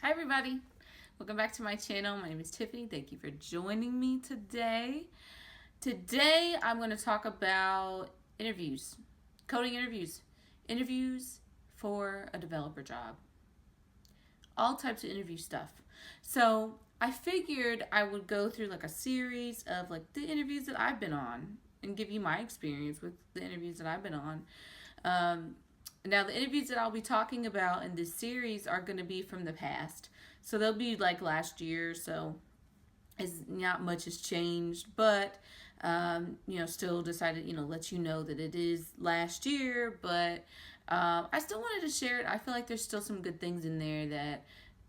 Hi everybody, welcome back to my channel. My name is Tiffany. Thank you for joining me today. Today I'm going to talk about interviews, coding interviews, interviews for a developer job, all types of interview stuff. So I figured I would go through like a series of like the interviews that I've been on and give you my experience with the interviews that I've been on. Um, Now, the interviews that I'll be talking about in this series are going to be from the past. So they'll be like last year, so it's not much has changed, but still decided, let you know that it is last year, but I still wanted to share it. I feel like there's still some good things in there that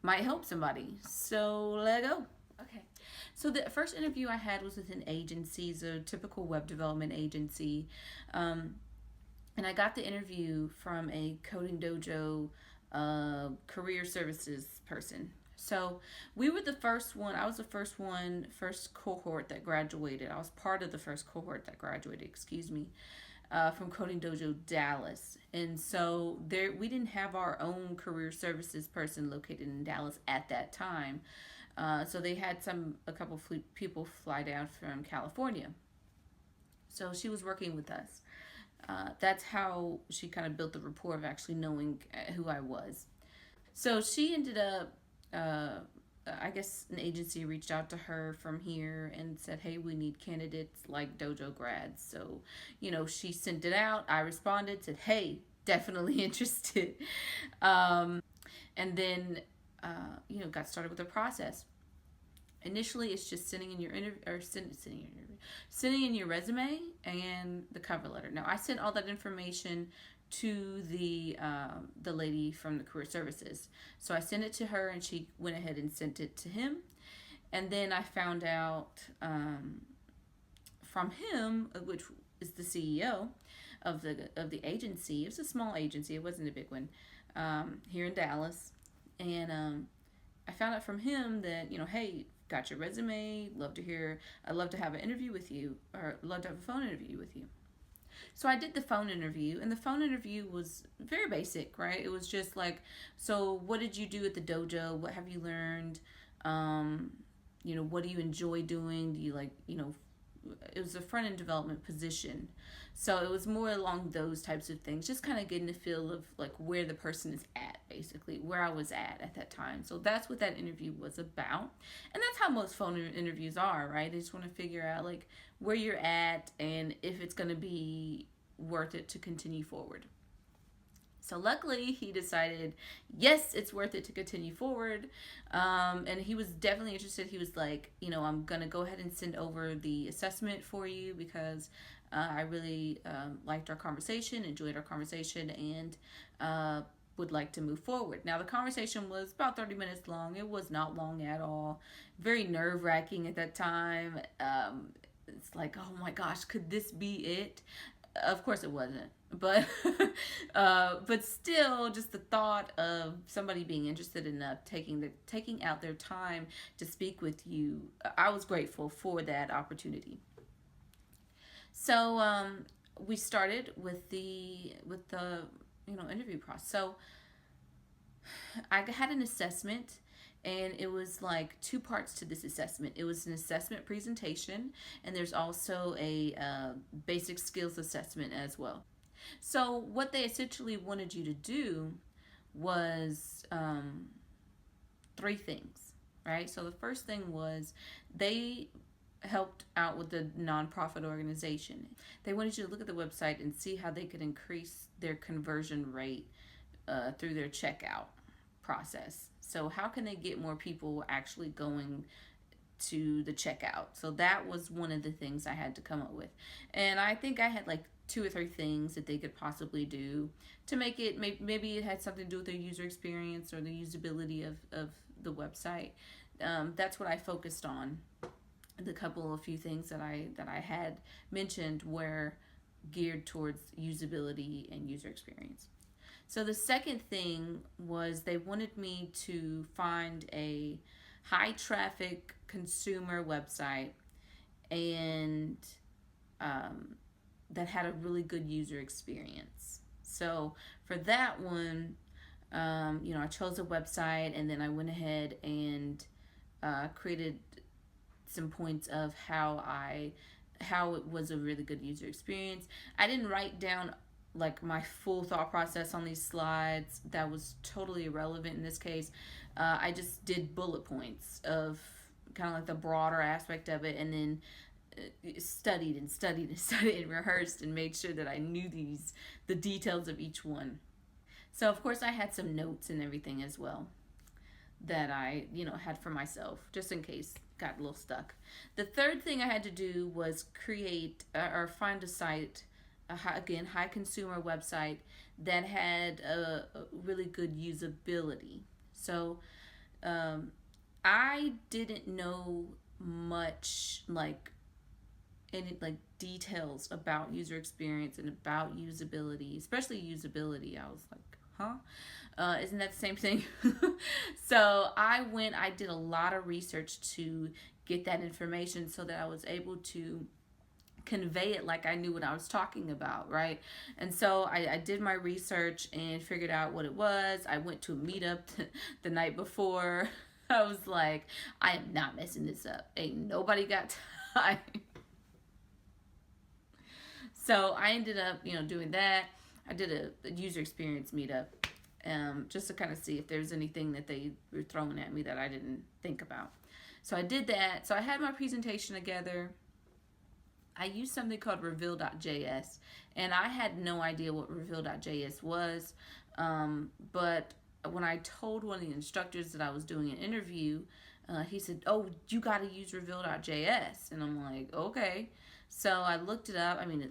might help somebody. So let go. Okay. So the first interview I had was with an agency, it's a typical web development agency. Um, and I got the interview from a Coding Dojo career services person. So we were the first one. I was the first one, first cohort that graduated. I was part of the first cohort that graduated. Excuse me. From Coding Dojo Dallas, and so there we didn't have our own career services person located in Dallas at that time. So they had a couple people fly down from California. So she was working with us. That's how she kind of built the rapport of actually knowing who I was. So she ended up, I guess an agency reached out to her from here and said, hey, we need candidates like dojo grads. So, she sent it out. I responded, said, hey, definitely interested. And then, got started with the process. Initially, it's just sending in your interview or sending in your resume and the cover letter. Now, I sent all that information to the lady from the career services. So I sent it to her, and she went ahead and sent it to him. And then I found out from him, which is the CEO of the agency. It was a small agency. It wasn't a big one here in Dallas, and I found out from him that, hey, got your resume, I'd love to have an interview with you, or love to have a phone interview with you. So I did the phone interview, and the phone interview was very basic, right? It was just like, so what did you do at the dojo? What have you learned? Um, what do you enjoy doing? Do you like, it was a front end development position. So it was more along those types of things, just kind of getting a feel of like where the person is at, basically, where I was at that time. So that's what that interview was about. And that's how most phone interviews are, right? They just want to figure out like where you're at and if it's going to be worth it to continue forward. So luckily, he decided, yes, it's worth it to continue forward. And he was definitely interested. He was like, I'm going to go ahead and send over the assessment for you because I really liked our conversation, enjoyed our conversation, and would like to move forward. Now, the conversation was about 30 minutes long. It was not long at all. Very nerve wracking at that time. It's like, oh my gosh, could this be it? Of course it wasn't, but but still, just the thought of somebody being interested enough taking out their time to speak with you, I was grateful for that opportunity. So we started with the interview process. So I had an assessment, and it was like two parts to this assessment. It was an assessment presentation, and there's also a basic skills assessment as well. So what they essentially wanted you to do was three things, right? So the first thing was they helped out with the nonprofit organization. They wanted you to look at the website and see how they could increase their conversion rate through their checkout process. So how can they get more people actually going to the checkout? So that was one of the things I had to come up with. And I think I had like two or three things that they could possibly do to make it, maybe it had something to do with their user experience or the usability of the website. That's what I focused on. A few things that I had mentioned were geared towards usability and user experience. So the second thing was they wanted me to find a high traffic consumer website and that had a really good user experience. So for that one, I chose a website, and then I went ahead and created some points of how it was a really good user experience. I didn't write down like my full thought process on these slides. That was totally irrelevant in this case. I just did bullet points of kind of like the broader aspect of it, and then studied and studied and studied and rehearsed and made sure that I knew the details of each one. So of course I had some notes and everything as well that I, had for myself just in case got a little stuck. The third thing I had to do was create or find a site, high consumer website that had a really good usability. So I didn't know much like any like details about user experience and about usability, especially usability. I was like, huh? Isn't that the same thing? So I did a lot of research to get that information so that I was able to convey it like I knew what I was talking about, right? And so I did my research and figured out what it was. I went to a meetup the night before. I was like, I am not messing this up. Ain't nobody got time. So I ended up, doing that. I did a user experience meetup, just to kind of see if there's anything that they were throwing at me that I didn't think about. So I did that. So I had my presentation together. I used something called reveal.js, and I had no idea what reveal.js was. But when I told one of the instructors that I was doing an interview, he said, "Oh, you got to use reveal.js," and I'm like, "Okay." So I looked it up. I mean,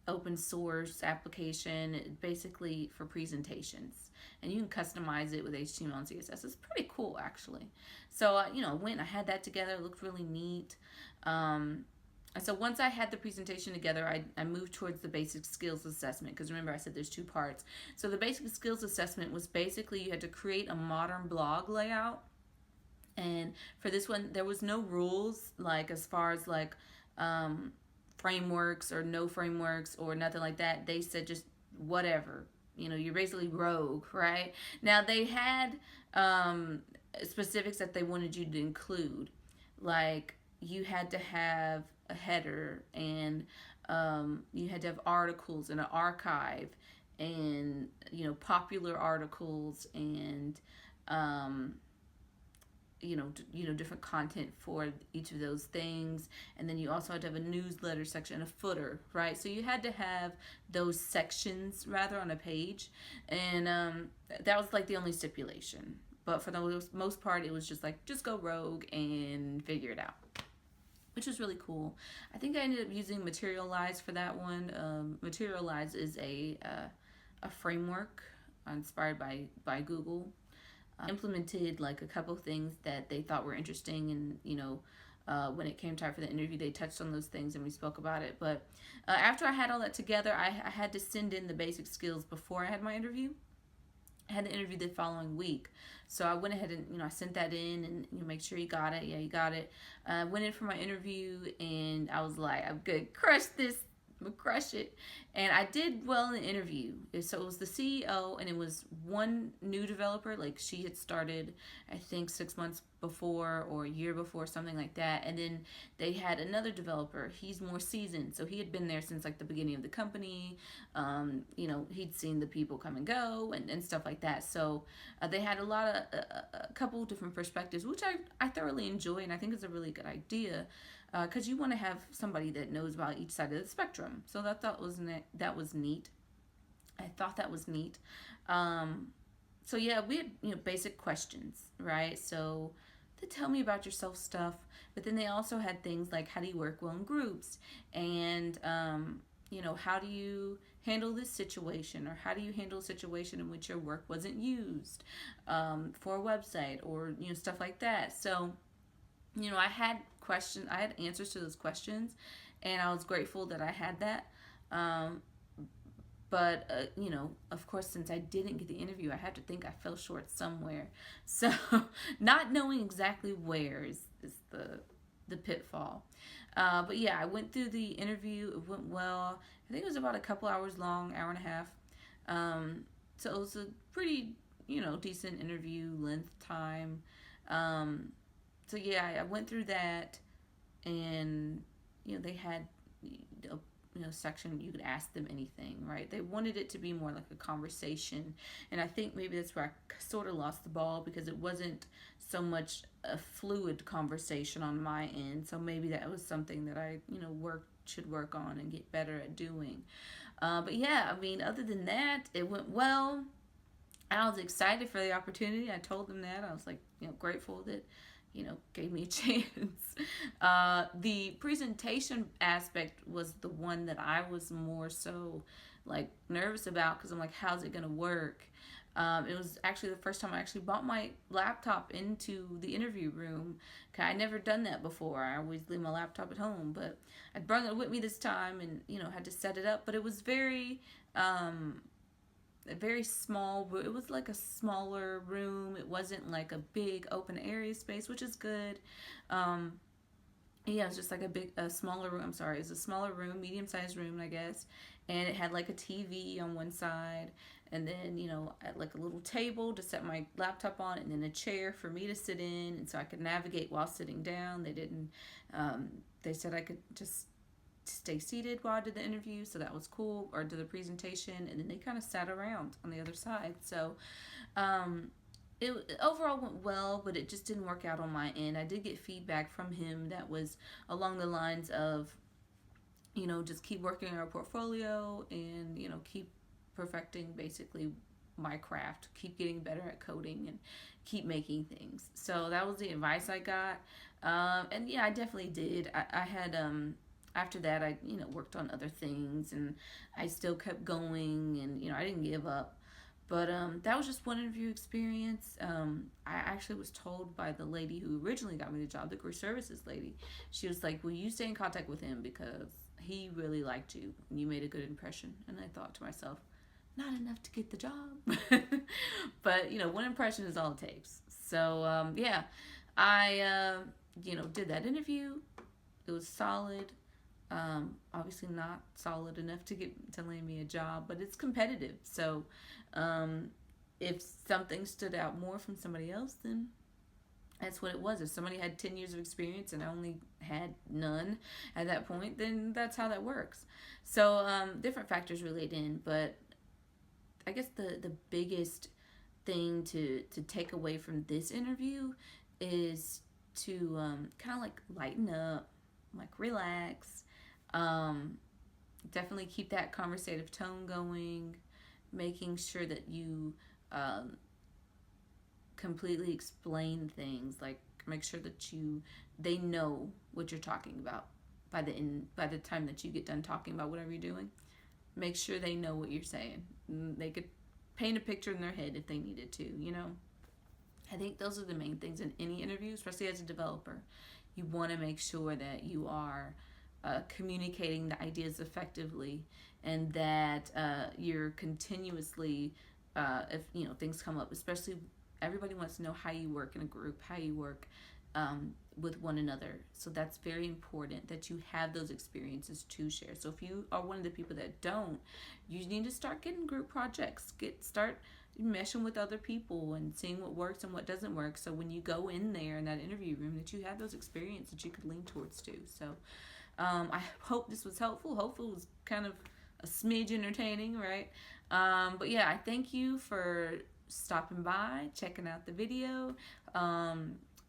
open source application basically for presentations, and you can customize it with HTML and CSS. It's pretty cool actually. So I had that together. It looked really neat. And so once I had the presentation together, I moved towards the basic skills assessment, because remember I said there's two parts. So the basic skills assessment was basically you had to create a modern blog layout. And for this one, there was no rules like as far as like frameworks or no frameworks or nothing like that. They said just whatever. You're basically rogue, right? Now they had specifics that they wanted you to include, like you had to have a header, and you had to have articles and an archive, and popular articles, and different content for each of those things. And then you also had to have a newsletter section, a footer, right? So you had to have those sections rather on a page, and that was like the only stipulation. But for the most part, it was just like, just go rogue and figure it out, which was really cool. I think I ended up using Materialise for that one. Materialise is a framework inspired by Google. Implemented like a couple things that they thought were interesting, and when it came time for the interview, they touched on those things and we spoke about it. But after I had all that together, I had to send in the basic skills before I had my interview. I had the interview the following week, so I went ahead and I sent that in, and make sure you got it. Yeah, you got it. Went in for my interview, and I was like, I'm gonna crush this. I'm gonna crush it. And I did well in the interview. So it was the CEO, and it was one new developer. Like she had started, I think 6 months before or a year before, something like that. And then they had another developer. He's more seasoned, so he had been there since like the beginning of the company. He'd seen the people come and go, and stuff like that. So they had a couple different perspectives, which I thoroughly enjoy, and I think is a really good idea. Because you want to have somebody that knows about each side of the spectrum. So that was neat. I thought that was neat. So yeah, we had basic questions, right? So they tell me about yourself stuff, but then they also had things like, how do you work well in groups, and how do you handle this situation, or how do you handle a situation in which your work wasn't used for a website, or stuff like that. So I had answers to those questions, and I was grateful that I had that. But of course, since I didn't get the interview, I have to think I fell short somewhere. So not knowing exactly where is the pitfall. But yeah, I went through the interview. It went well. I think it was about a couple hours long, hour and a half. So it was a pretty decent interview length time. Um, so yeah, I went through that, and they had a section you could ask them anything, right? They wanted it to be more like a conversation, and I think maybe that's where I sort of lost the ball, because it wasn't so much a fluid conversation on my end. So maybe that was something that I should work on and get better at doing. But yeah, I mean, other than that, it went well. I was excited for the opportunity. I told them that. I was like, grateful that, gave me a chance. The presentation aspect was the one that I was more so like nervous about, because I'm like, how's it going to work? It was actually the first time I actually brought my laptop into the interview room. I never done that before. I always leave my laptop at home, but I brought it with me this time, and had to set it up. But it was very small. It was like a smaller room. It wasn't like a big open area space, which is good. Um, yeah, it was just like a smaller room. I'm sorry, it was a smaller room, medium sized room, I guess. And it had like a TV on one side, and then like a little table to set my laptop on, and then a chair for me to sit in, and so I could navigate while sitting down. They didn't. They said I could just stay seated while I did the interview, so that was cool, or did the presentation, and then they kind of sat around on the other side. So it overall went well, but it just didn't work out on my end. I did get feedback from him that was along the lines of, just keep working on our portfolio, and keep perfecting basically my craft, keep getting better at coding, and keep making things. So that was the advice I got. And yeah, I definitely did. I had after that, I worked on other things, and I still kept going, and I didn't give up. But that was just one interview experience. I actually was told by the lady who originally got me the job, the career services lady. She was like, "Will you stay in contact with him, because he really liked you and you made a good impression." And I thought to myself, not enough to get the job, but one impression is all it takes. So yeah, I did that interview. It was solid. Obviously not solid enough to land me a job, but it's competitive. So if something stood out more from somebody else, then that's what it was. If somebody had 10 years of experience and I only had none at that point, then that's how that works. So different factors relate in, but I guess the biggest thing to take away from this interview is to kind of like lighten up, like relax. Definitely keep that conversative tone going, making sure that you completely explain things, like make sure that they know what you're talking about by the time that you get done talking about whatever you're doing. Make sure they know what you're saying. They could paint a picture in their head if they needed to. I think those are the main things in any interview, especially as a developer. You want to make sure that you are communicating the ideas effectively, and that you're continuously, if things come up, especially everybody wants to know how you work in a group, how you work with one another. So that's very important that you have those experiences to share. So if you are one of the people that don't, you need to start getting group projects. Start meshing with other people and seeing what works and what doesn't work. So when you go in there in that interview room, that you have those experiences that you could lean towards too. So I hope this was helpful. Hopefully it was kind of a smidge entertaining, right? But yeah, I thank you for stopping by, checking out the video.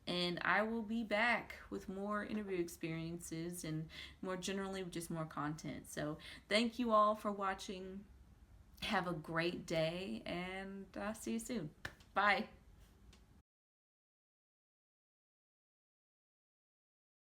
And I will be back with more interview experiences and more generally just more content. So thank you all for watching. Have a great day, and I'll see you soon. Bye.